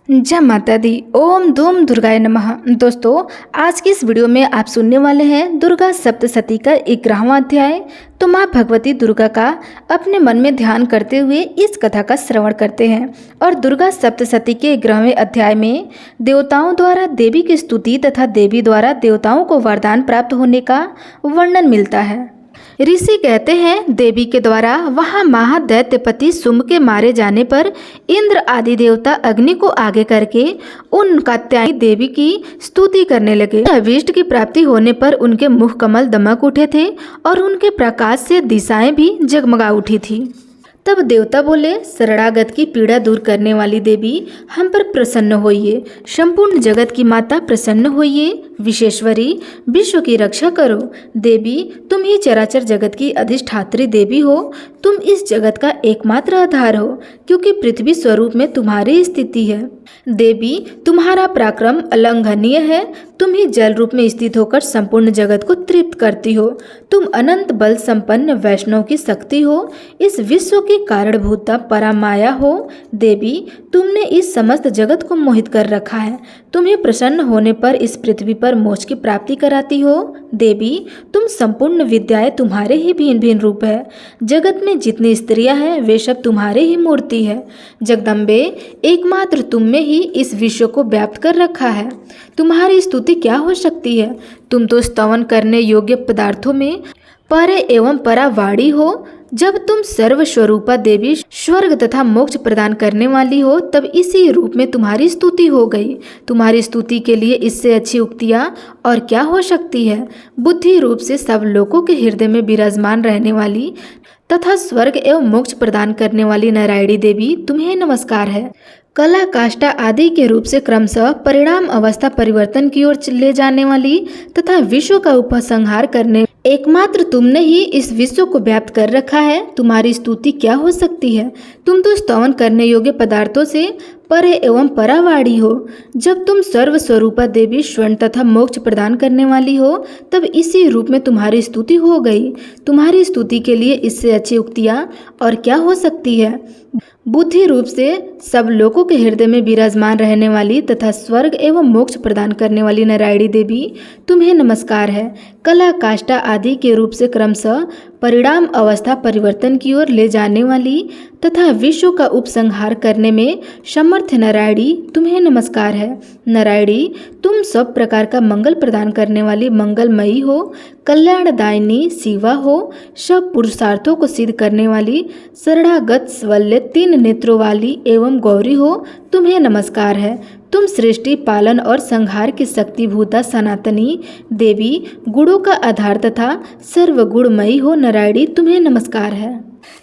जय माता दी। ओम धूम दुर्गाय नमः। दोस्तों, आज की इस वीडियो में आप सुनने वाले हैं दुर्गा सप्तशती का 11वां अध्याय। तो माँ भगवती दुर्गा का अपने मन में ध्यान करते हुए इस कथा का श्रवण करते हैं। और दुर्गा सप्तशती के 11वें अध्याय में देवताओं द्वारा देवी की स्तुति तथा देवी द्वारा देवताओं को वरदान प्राप्त होने का वर्णन मिलता है। ऋषि कहते हैं, देवी के द्वारा वहां महादैत्यपति शुंभ के मारे जाने पर इंद्र आदि देवता अग्नि को आगे करके उन कात्यायनी देवी की स्तुति करने लगे। अभीष्ट की प्राप्ति होने पर उनके मुख कमल दमक उठे थे और उनके प्रकाश से दिशाएं भी जगमगा उठी थी। तब देवता बोले, शरणागत की पीड़ा दूर करने वाली देवी हम पर प्रसन्न होइए। संपूर्ण जगत की माता प्रसन्न होइए। विश्वेश्वरी, विश्व की रक्षा करो। देवी, तुम ही चराचर जगत की अधिष्ठात्री देवी हो। तुम इस जगत का एकमात्र आधार हो, क्योंकि पृथ्वी स्वरूप में तुम्हारी स्थिति है। देवी, तुम्हारा पराक्रम अलंघनीय है। तुम ही जल रूप में स्थित होकर संपूर्ण जगत को तृप्त करती हो। तुम अनंत बल संपन्न वैष्णव की शक्ति हो। इस विश्व की कारणभूता परामाया हो। देवी, तुमने इस समस्त जगत को मोहित कर रखा है। तुम्हें प्रसन्न होने पर इस पृथ्वी पर मोक्ष की प्राप्ति कराती हो। देवी, तुम संपूर्ण विद्याएं तुम्हारे ही भिन्न भिन्न रूप है। जगत में जितनी स्त्रियां हैं वे सब तुम्हारे ही मूर्ति है। जगदम्बे, एकमात्र तुम में ही इस विश्व को व्याप्त कर रखा है। तुम्हारी स्तुति क्या हो सकती है? तुम तो स्तवन करने योग्य पदार्थों में परे एवं परावाड़ी हो। जब तुम सर्वस्वरूपा देवी स्वर्ग तथा मोक्ष प्रदान करने वाली हो, तब इसी रूप में तुम्हारी स्तुति हो गई। तुम्हारी स्तुति के लिए इससे अच्छी उक्तियां और क्या हो सकती है? बुद्धि रूप से सब लोगों के हृदय में विराजमान रहने वाली तथा स्वर्ग एवं मोक्ष प्रदान करने वाली नारायणी देवी, तुम्हें नमस्कार है। कला काष्ठा आदि के रूप से क्रमशः परिणाम अवस्था परिवर्तन की ओर ले जाने वाली तथा विश्व का उपसंहार करने एकमात्र तुमने ही इस विश्व को व्याप्त कर रखा है। तुम्हारी स्तुति क्या हो सकती है? तुम तो स्तवन करने योग्य पदार्थों से परे एवं परावाड़ी हो। जब तुम सर्वस्वरूपा देवी स्वर्ण तथा मोक्ष प्रदान करने वाली हो, तब इसी रूप में तुम्हारी स्तुति हो गई। तुम्हारी स्तुति के लिए इससे अच्छी उक्तियां और क्या हो सकती है? बुद्धि रूप से सब लोगों के हृदय में विराजमान रहने वाली तथा स्वर्ग एवं मोक्ष प्रदान करने वाली नारायणी देवी, तुम्हें नमस्कार है। कला काष्ठा आदि के रूप से क्रमशः परिणाम अवस्था परिवर्तन की ओर ले जाने वाली तथा विश्व का उपसंहार करने में समर्थ नारायणी, तुम्हें नमस्कार है। नारायणी, तुम सब प्रकार का मंगल प्रदान करने वाली मंगलमयी हो। कल्याणदायिनी शिवा हो। सब पुरुषार्थों को सिद्ध करने वाली शरणागत स्वल्य 3 नेत्रों वाली एवं गौरी हो। तुम्हें नमस्कार है। तुम सृष्टि पालन और संहार की शक्तिभूता सनातनी देवी, गुणों का आधार तथा सर्वगुणमयी हो। नारायणी, तुम्हें नमस्कार है।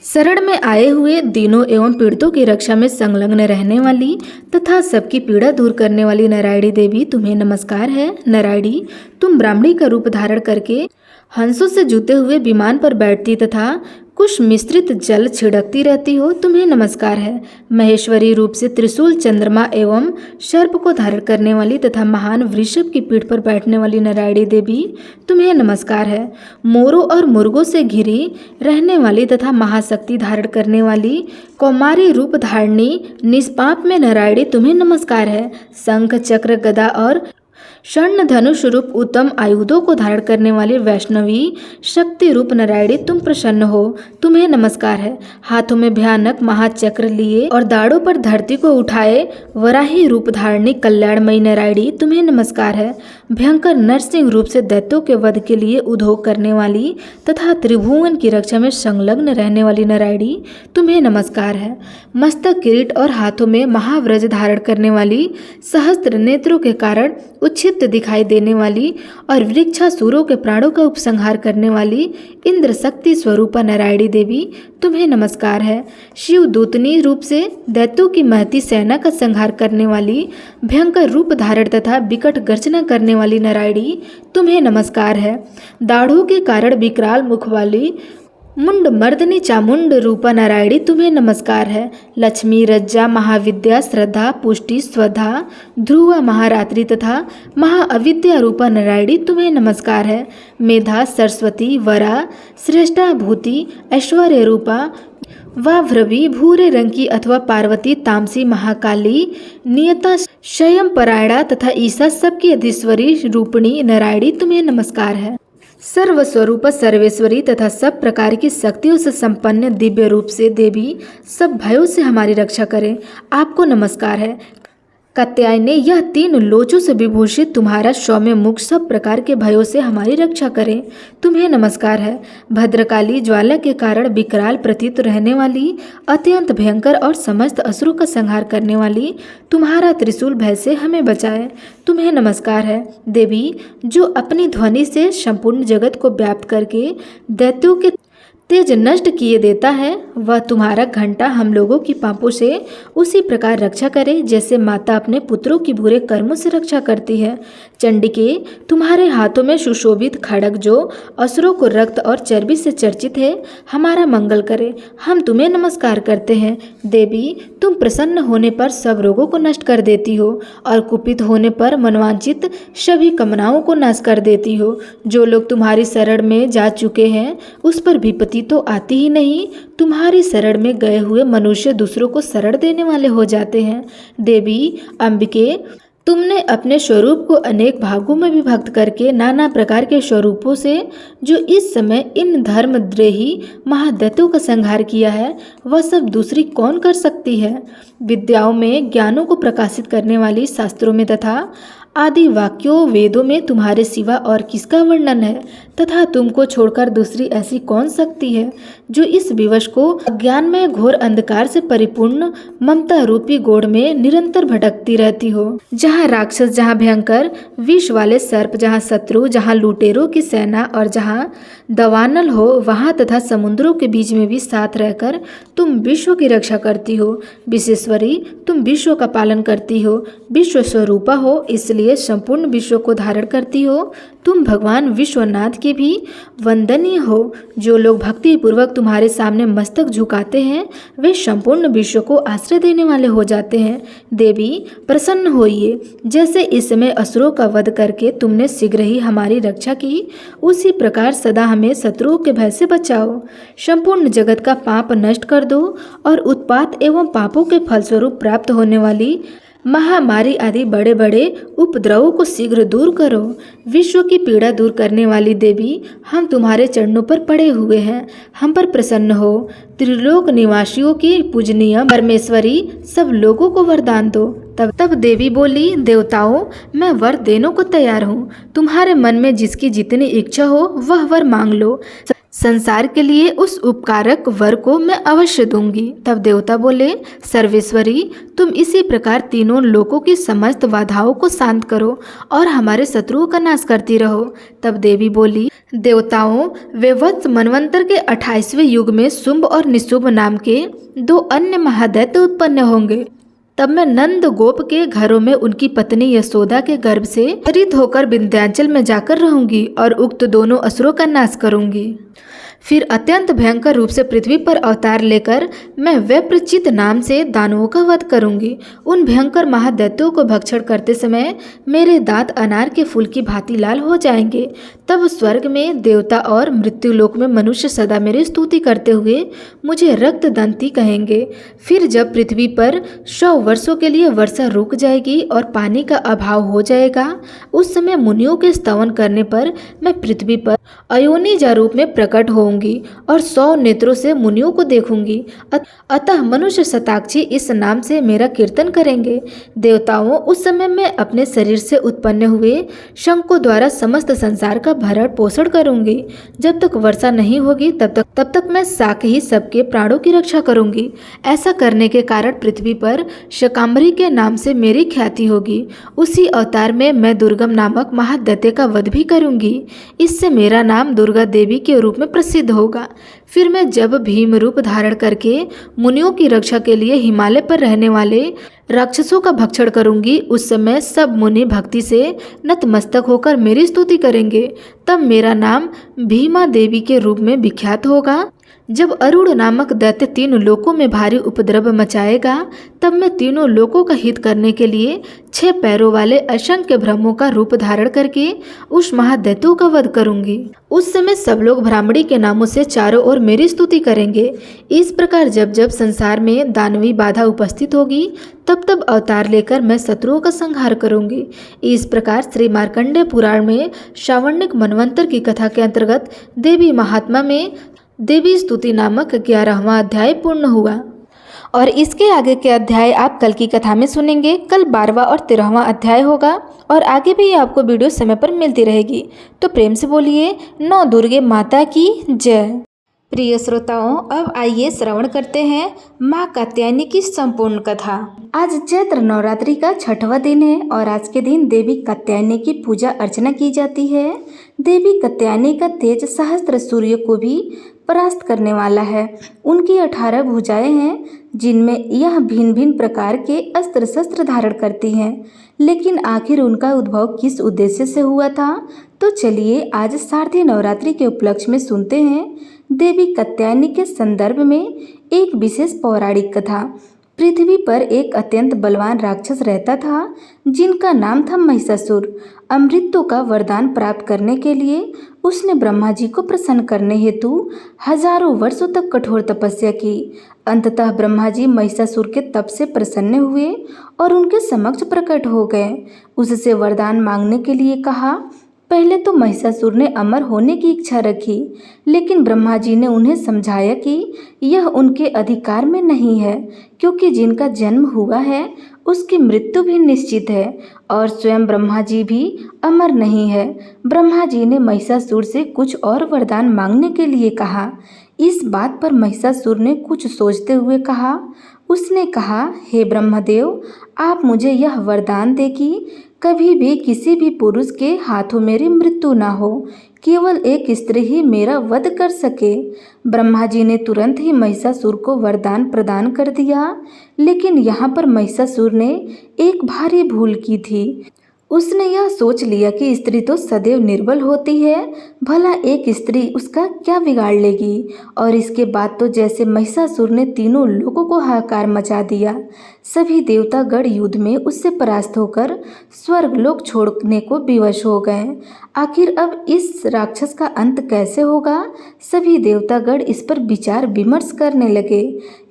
शरण में आए हुए दीनों एवं पीड़ितों की रक्षा में संलग्न रहने वाली तथा सबकी पीड़ा दूर करने वाली नारायणी देवी, तुम्हें नमस्कार है। नारायणी, तुम ब्राह्मणी का रूप धारण करके हंसों से जुते हुए विमान पर बैठती तथा कुछ मिश्रित जल छिड़कती रहती हो। तुम्हें नमस्कार है। महेश्वरी रूप से त्रिशूल, चंद्रमा एवं सर्प को धारण करने वाली तथा महान वृषभ की पीठ पर बैठने वाली नारायणी देवी, तुम्हें नमस्कार है। मोरों और मुर्गों से घिरी रहने वाली तथा महाशक्ति धारण करने वाली कौमारी रूप धारणी निष्पाप में नारायणी, तुम्हें नमस्कार है। शंख, चक्र, गदा और स्वर्ण धनुष रूप उत्तम आयुधों को धारण करने वाली वैष्णवी शक्ति रूप नारायणी, तुम प्रसन्न हो। तुम्हें नमस्कार है। हाथों में भयानक महाचक्र लिए और दाढ़ों पर धरती को उठाए वराही रूप धारणी कल्याणमयी नारायणी, तुम्हें नमस्कार है। भयंकर नरसिंह रूप से दैत्यों के वध के लिए उद्योग करने वाली तथा त्रिभुवन की रक्षा में संलग्न रहने वाली नारायणी, तुम्हें नमस्कार है। मस्तक, किरीट और हाथों में महाव्रज धारण करने वाली सहस्त्र नेत्रों के कारण उच्छित दिखाई देने वाली और वृक्षासुरों के प्राणों का उपसंहार करने वाली इंद्र शक्ति स्वरूपा नारायणी देवी, तुम्हें नमस्कार है। शिव दूतनी रूप से दैत्यों की महती सेना का संहार करने वाली भयंकर रूप धारण तथा विकट गर्जना करने वाली नारायणी, तुम्हें नमस्कार है। दाढ़ों के कारण विकराल मुख वाली मुंड मर्दनी चामुंड रूपा नारायणी, तुम्हें नमस्कार है। लक्ष्मी, रज्जा, महाविद्या, श्रद्धा, पुष्टि, स्वधा, ध्रुवा, महारात्रि तथा महाअविद्या रूपा नारायणी, तुम्हें नमस्कार है। मेधा, सरस्वती, वरा, श्रेष्ठा भूति, ऐश्वर्य रूपा वाभ्रवी भूरे रंग की अथवा पार्वती, तामसी, महाकाली, नियता, स्वयं परायणा तथा ईसा सबकी अधीश्वरी रूपिणी नारायणी तुम्हें नमस्कार है। सर्वस्वरूप सर्वेश्वरी तथा सब प्रकार की शक्तियों से संपन्न दिव्य रूप से देवी सब भयों से हमारी रक्षा करें, आपको नमस्कार है। कात्यायनी, यह 3 लोचों से विभूषित तुम्हारा सौम्य मुख सब प्रकार के भयों से हमारी रक्षा करें, तुम्हें नमस्कार है। भद्रकाली, ज्वाला के कारण विकराल प्रतीत रहने वाली, अत्यंत भयंकर और समस्त असुरों का संहार करने वाली तुम्हारा त्रिशूल भय से हमें बचाए, तुम्हें नमस्कार है। देवी, जो अपनी ध्वनि से संपूर्ण जगत को व्याप्त करके दैत्यों के तेज नष्ट किए देता है, वह तुम्हारा घंटा हम लोगों की पापों से उसी प्रकार रक्षा करे जैसे माता अपने पुत्रों की बुरे कर्मों से रक्षा करती है। चंडिके, तुम्हारे हाथों में सुशोभित खड्ग जो असुरों को रक्त और चर्बी से चर्चित है, हमारा मंगल करे, हम तुम्हें नमस्कार करते हैं। देवी, तुम प्रसन्न होने पर सब रोगों को नष्ट कर देती हो और कुपित होने पर मनवांचित सभी कामनाओं को नाश कर देती हो। जो लोग तुम्हारी शरण में जा चुके हैं उस पर विपत्ति तो आती ही नहीं, तुम्हारी शरण में गए हुए मनुष्य दूसरों को शरण देने वाले हो जाते हैं। देवी अंबिके, तुमने अपने स्वरूप को अनेक भागों में विभक्त करके नाना प्रकार के स्वरूपों से जो इस समय इन धर्मद्रोही महादैत्यों का संहार किया है, वह सब दूसरी कौन कर सकती है। विद्याओं में ज्ञानों को प्रकाशित करने वाली शास्त्रों में तथा आदि वाक्यों वेदों में तुम्हारे सिवा और किसका वर्णन है, तथा तुमको छोड़कर दूसरी ऐसी कौन शक्ति है जो इस विवश को अज्ञान में घोर अंधकार से परिपूर्ण ममता रूपी गोड़ में निरंतर भटकती रहती हो। जहाँ राक्षस, जहाँ भयंकर विष वाले सर्प, जहाँ शत्रु, जहाँ लुटेरों की सेना और जहाँ दवानल हो, वहाँ तथा समुद्रों के बीच में भी साथ रहकर तुम विश्व की रक्षा करती हो। विश्वेश्वरी, तुम विश्व का पालन करती हो, विश्व स्वरूपा हो, इसलिए संपूर्ण विश्व को धारण करती हो। तुम भगवान विश्वनाथ के भी वंदनीय हो। जो लोग भक्ति पूर्वक तुम्हारे सामने मस्तक झुकाते हैं वे संपूर्ण विश्व को आश्रय देने वाले हो जाते हैं। देवी प्रसन्न होइए, जैसे इस समय असुरों का वध करके तुमने शीघ्र ही हमारी रक्षा की, उसी प्रकार सदा हमें शत्रुओं के भय से बचाओ। संपूर्ण जगत का पाप नष्ट कर दो और उत्पात एवं पापों के फलस्वरूप प्राप्त होने वाली महामारी आदि बड़े बड़े उपद्रवों को शीघ्र दूर करो। विश्व की पीड़ा दूर करने वाली देवी, हम तुम्हारे चरणों पर पड़े हुए हैं, हम पर प्रसन्न हो। त्रिलोक निवासियों की पूजनीय परमेश्वरी, सब लोगों को वरदान दो। तब देवी बोली, देवताओं, मैं वर देने को तैयार हूँ, तुम्हारे मन में जिसकी जितनी इच्छा हो वह वर मांग लो, संसार के लिए उस उपकारक वर को मैं अवश्य दूंगी। तब देवता बोले, सर्वेश्वरी, तुम इसी प्रकार तीनों लोकों की समस्त बाधाओं को शांत करो और हमारे शत्रुओं का नाश करती रहो। तब देवी बोली, देवताओं, वेवत्स मनवंतर के 28वें युग में शुंभ और निशुंभ नाम के 2 अन्य महादैत्य उत्पन्न होंगे। तब मैं नंद गोप के घरों में उनकी पत्नी यशोदा के गर्भ से प्रेरित होकर विंध्याचल में जाकर रहूंगी और उक्त दोनों असुरों का नाश करूंगी। फिर अत्यंत भयंकर रूप से पृथ्वी पर अवतार लेकर मैं वैप्रचित नाम से दानवों का वध करूंगी। उन भयंकर महादैत्यों को भक्षण करते समय मेरे दांत अनार के फूल की भांति लाल हो जाएंगे। तब स्वर्ग में देवता और मृत्युलोक में मनुष्य सदा मेरी स्तुति करते हुए मुझे रक्तदंती कहेंगे। फिर जब पृथ्वी पर 100 वर्षों के लिए वर्षा रुक जाएगी और पानी का अभाव हो जाएगा, उस समय मुनियों के स्तवन करने पर मैं पृथ्वी पर अयोनिजा रूप में प्रकट होंगी और 100 नेत्रों से मुनियों को देखूंगी। अतः मनुष्य शताक्षी इस नाम से मेरा कीर्तन करेंगे। देवताओं, उस समय मैं अपने शरीर से उत्पन्न हुए शंखों द्वारा समस्त संसार का भरण पोषण करूंगी। जब तक वर्षा नहीं होगी तब तक मैं साथ ही सबके प्राणों की रक्षा करूंगी। ऐसा करने के कारण पृथ्वी पर शकाम्भरी के नाम से मेरी ख्याति होगी। उसी अवतार में मैं दुर्गम नामक महादैत्य का वध भी करूंगी। इससे मेरा नाम दुर्गा देवी के रूप में प्रसिद्ध होगा। फिर मैं जब भीम रूप धारण करके मुनियों की रक्षा के लिए हिमालय पर रहने वाले राक्षसों का भक्षण करूंगी, उस समय सब मुनि भक्ति से नतमस्तक होकर मेरी स्तुति करेंगे। तब मेरा नाम भीमा देवी के रूप में विख्यात होगा। जब अरुण नामक दैत्य तीनों लोकों में भारी उपद्रव मचाएगा, तब मैं तीनों लोकों का हित करने के लिए 6 पैरों वाले असंख्य ब्रह्मों का रूप धारण करके उस महादैत्यों का वध करूंगी। उस समय सब लोग ब्राह्मणी के नामों से चारों ओर मेरी स्तुति करेंगे। इस प्रकार जब जब संसार में दानवी बाधा उपस्थित होगी, तब तब अवतार लेकर मैं शत्रुओं का संहार करूंगी। इस प्रकार श्री मार्कंडेय पुराण में श्रावणिक मनवंतर की कथा के अंतर्गत देवी महात्मा में देवी स्तुति नामक 11वां अध्याय पूर्ण हुआ और इसके आगे के अध्याय आप कल की कथा में सुनेंगे। कल 12वां और 13वां अध्याय होगा और आगे भी आपको वीडियो समय पर मिलती रहेगी। तो प्रेम से बोलिए नौ दुर्गे माता की जय। प्रिय श्रोताओं, अब आइए श्रवण करते हैं माँ कात्यायनी की संपूर्ण कथा। आज चैत्र नवरात्रि का 6वां दिन है और आज के दिन देवी कात्यायनी की पूजा अर्चना की जाती है। देवी कात्यायनी का तेज सहस्त्र सूर्य को भी परास्त करने वाला है। उनकी 18 भुजाएं हैं, जिनमें यह भिन्न भिन्न प्रकार के अस्त्र शस्त्र धारण करती हैं। लेकिन आखिर उनका उद्भव किस उद्देश्य से हुआ था, तो चलिए आज शारदीय नवरात्रि के उपलक्ष्य में सुनते हैं देवी कात्यायनी के संदर्भ में एक विशेष पौराणिक कथा। पृथ्वी पर एक अत्यंत बलवान राक्षस रहता था, जिनका नाम था महिषासुर। अमृतों का वरदान प्राप्त करने के लिए उसने ब्रह्मा जी को प्रसन्न करने हेतु हजारों वर्षों तक कठोर तपस्या की। अंततः ब्रह्मा जी महिषासुर के तप से प्रसन्न हुए और उनके समक्ष प्रकट हो गए। उससे वरदान मांगने के लिए कहा। पहले तो महिषासुर ने अमर होने की इच्छा रखी, लेकिन ब्रह्मा जी ने उन्हें समझाया कि यह उनके अधिकार में नहीं है, क्योंकि जिनका जन्म हुआ है उसकी मृत्यु भी निश्चित है और स्वयं ब्रह्मा जी भी अमर नहीं है। ब्रह्मा जी ने महिषासुर से कुछ और वरदान मांगने के लिए कहा। इस बात पर महिषासुर ने कुछ सोचते हुए कहा। उसने कहा, हे ब्रह्मदेव, आप मुझे यह वरदान दे कि कभी भी किसी भी पुरुष के हाथों मेरी मृत्यु ना हो, केवल एक स्त्री ही मेरा वध कर सके। ब्रह्मा जी ने तुरंत ही महिषासुर को वरदान प्रदान कर दिया, लेकिन यहाँ पर महिषासुर ने एक भारी भूल की थी। उसने यह सोच लिया कि स्त्री तो सदैव निर्बल होती है, भला एक स्त्री उसका क्या बिगाड़ लेगी। और इसके बाद तो जैसे महिषासुर ने तीनों लोगों को हाहाकार मचा दिया। सभी देवतागण युद्ध में उससे परास्त होकर स्वर्गलोक छोड़ने को विवश हो गए। आखिर अब इस राक्षस का अंत कैसे होगा, सभी देवतागण इस पर विचार विमर्श करने लगे।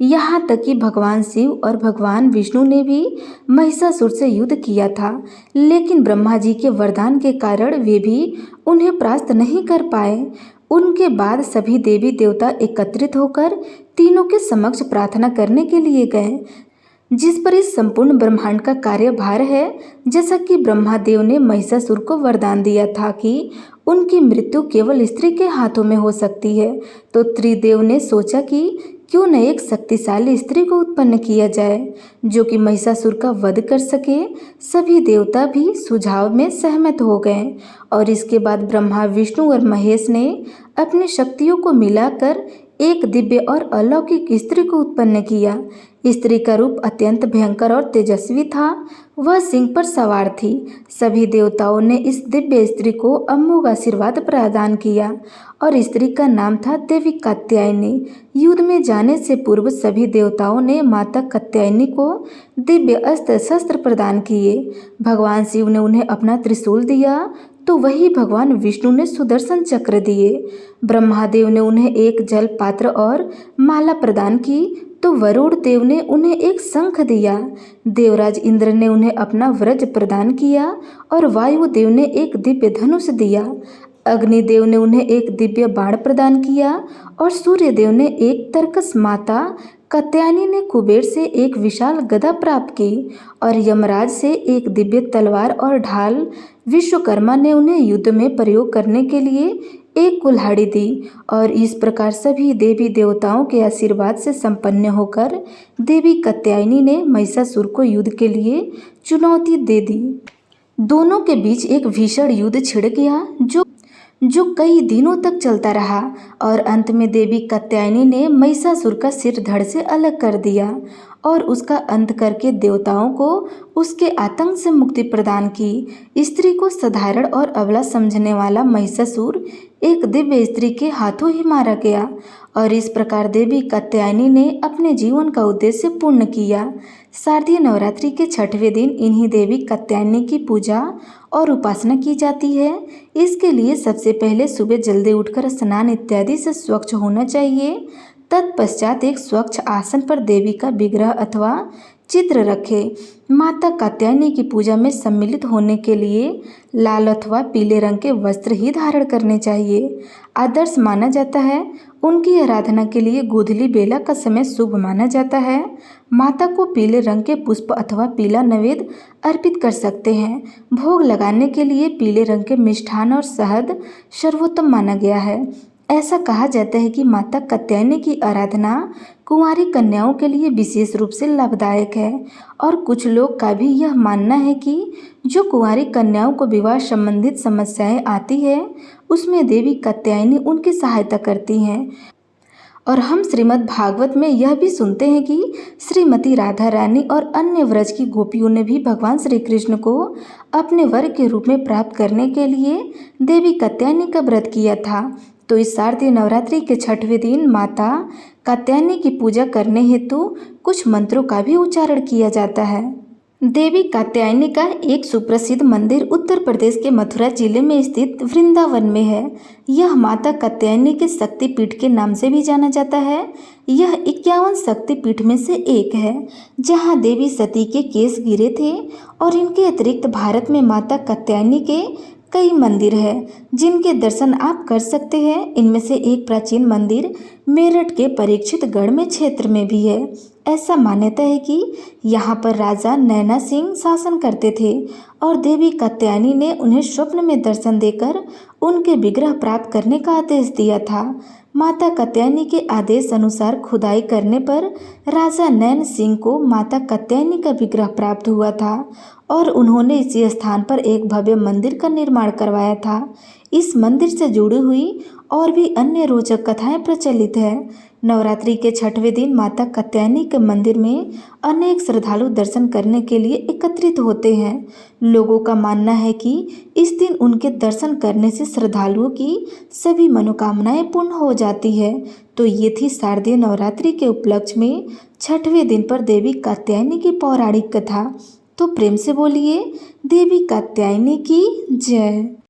यहाँ तक कि भगवान शिव और भगवान विष्णु ने भी महिषासुर से युद्ध किया था, लेकिन ब्रह्मा जी के वरदान के कारण वे भी उन्हें परास्त नहीं कर पाए। उनके बाद सभी देवी देवता एकत्रित होकर तीनों के समक्ष प्रार्थना करने के लिए गए, जिस पर इस संपूर्ण ब्रह्मांड का कार्यभार है। जैसा कि ब्रह्मादेव ने महिषासुर को वरदान दिया था कि उनकी मृत्यु केवल स्त्री के हाथों में हो सकती है, तो त्रिदेव ने सोचा कि क्यों न एक शक्तिशाली स्त्री को उत्पन्न किया जाए जो कि महिषासुर का वध कर सके। सभी देवता भी सुझाव में सहमत हो गए और इसके बाद ब्रह्मा, विष्णु और महेश ने अपनी शक्तियों को मिलाकर एक दिव्य और अलौकिक स्त्री को उत्पन्न किया। स्त्री का रूप अत्यंत भयंकर और तेजस्वी था। वह सिंह पर सवार थी। सभी देवताओं ने इस दिव्य स्त्री को अमोघ आशीर्वाद प्रदान किया और स्त्री का नाम था देवी कात्यायनी। युद्ध में जाने से पूर्व सभी देवताओं ने माता कात्यायनी को दिव्य अस्त्र शस्त्र प्रदान किए। भगवान शिव ने उन्हें अपना त्रिशूल दिया, तो वही भगवान विष्णु ने सुदर्शन चक्र दिए। ब्रह्मादेव ने उन्हें एक जल पात्र और माला प्रदान की, तो वरुण देव ने उन्हें एक शंख दिया। देवराज इंद्र ने उन्हें अपना वज्र प्रदान किया और वायुदेव ने एक दिव्य धनुष दिया। अग्निदेव ने उन्हें एक दिव्य बाण प्रदान किया और सूर्यदेव ने एक तरकस। माता कात्यायनी ने कुबेर से एक विशाल गदा प्राप्त की और यमराज से एक दिव्य तलवार और ढाल। विश्वकर्मा ने उन्हें युद्ध में प्रयोग करने के लिए एक कुल्हाड़ी दी और इस प्रकार सभी देवी देवताओं के आशीर्वाद से संपन्न होकर देवी कात्यायनी ने महिषासुर को युद्ध के लिए चुनौती दे दी। दोनों के बीच एक भीषण युद्ध छिड़ गया, जो कई दिनों तक चलता रहा और अंत में देवी कात्यायनी ने महिषासुर का सिर धड़ से अलग कर दिया और उसका अंत करके देवताओं को उसके आतंक से मुक्ति प्रदान की। स्त्री को साधारण और अबला समझने वाला महिषासुर एक दिव्य स्त्री के हाथों ही मारा गया और इस प्रकार देवी कात्यायनी ने अपने जीवन का उद्देश्य पूर्ण किया। शारदीय नवरात्रि के छठवें दिन इन्हीं देवी कात्यायनी की पूजा और उपासना की जाती है। इसके लिए सबसे पहले सुबह जल्दी उठकर स्नान इत्यादि से स्वच्छ होना चाहिए। तत्पश्चात एक स्वच्छ आसन पर देवी का विग्रह अथवा चित्र रखें। माता कात्यायनी की पूजा में सम्मिलित होने के लिए लाल अथवा पीले रंग के वस्त्र ही धारण करने चाहिए। आदर्श माना जाता है। उनकी आराधना के लिए गोधूली बेला का समय शुभ माना जाता है। माता को पीले रंग के पुष्प अथवा पीला नैवेद्य अर्पित कर सकते हैं। भोग लगाने के लिए पीले रंग के मिष्ठान और शहद सर्वोत्तम माना गया है। ऐसा कहा जाता है कि माता कात्यायनी की आराधना कुंवारी कन्याओं के लिए विशेष रूप से लाभदायक है और कुछ लोग का भी यह मानना है कि जो कुंवारी कन्याओं को विवाह संबंधित समस्याएं आती है उसमें देवी कात्यायनी उनकी सहायता करती हैं। और हम श्रीमद् भागवत में यह भी सुनते हैं कि श्रीमती राधा रानी और अन्य व्रज की गोपियों ने भी भगवान श्री कृष्ण को अपने वर के रूप में प्राप्त करने के लिए देवी कात्यायनी का व्रत किया था। तो इस शारदीय नवरात्रि के छठवें दिन माता कात्यायनी की पूजा करने हेतु कुछ मंत्रों का भी उच्चारण किया जाता है। देवी कात्यायनी का एक सुप्रसिद्ध मंदिर उत्तर प्रदेश के मथुरा जिले में स्थित वृंदावन में है। यह माता कात्यायनी के शक्तिपीठ के नाम से भी जाना जाता है। यह 51 शक्तिपीठ में से एक है जहां देवी सती के केस गिरे थे और इनके अतिरिक्त भारत में माता कात्यायनी के कई मंदिर हैं जिनके दर्शन आप कर सकते हैं। इनमें से एक प्राचीन मंदिर मेरठ के परीक्षितगढ़ में क्षेत्र में भी है। ऐसा मान्यता है कि यहाँ पर राजा नैना सिंह शासन करते थे और देवी कात्यायनी ने उन्हें स्वप्न में दर्शन देकर उनके विग्रह प्राप्त करने का आदेश दिया था। माता कात्यायनी के आदेश अनुसार खुदाई करने पर राजा नैन सिंह को माता कात्यायनी का विग्रह प्राप्त हुआ था और उन्होंने इसी स्थान पर एक भव्य मंदिर का निर्माण करवाया था। इस मंदिर से जुड़ी हुई और भी अन्य रोचक कथाएं प्रचलित हैं। नवरात्रि के छठवें दिन माता कात्यायनी के मंदिर में अनेक श्रद्धालु दर्शन करने के लिए एकत्रित होते हैं। लोगों का मानना है कि इस दिन उनके दर्शन करने से श्रद्धालुओं की सभी मनोकामनाएं पूर्ण हो जाती है। तो ये थी शारदीय नवरात्रि के उपलक्ष्य में छठवें दिन पर देवी कात्यायनी की पौराणिक कथा। तो प्रेम से बोलिए देवी कात्यायनी की जय।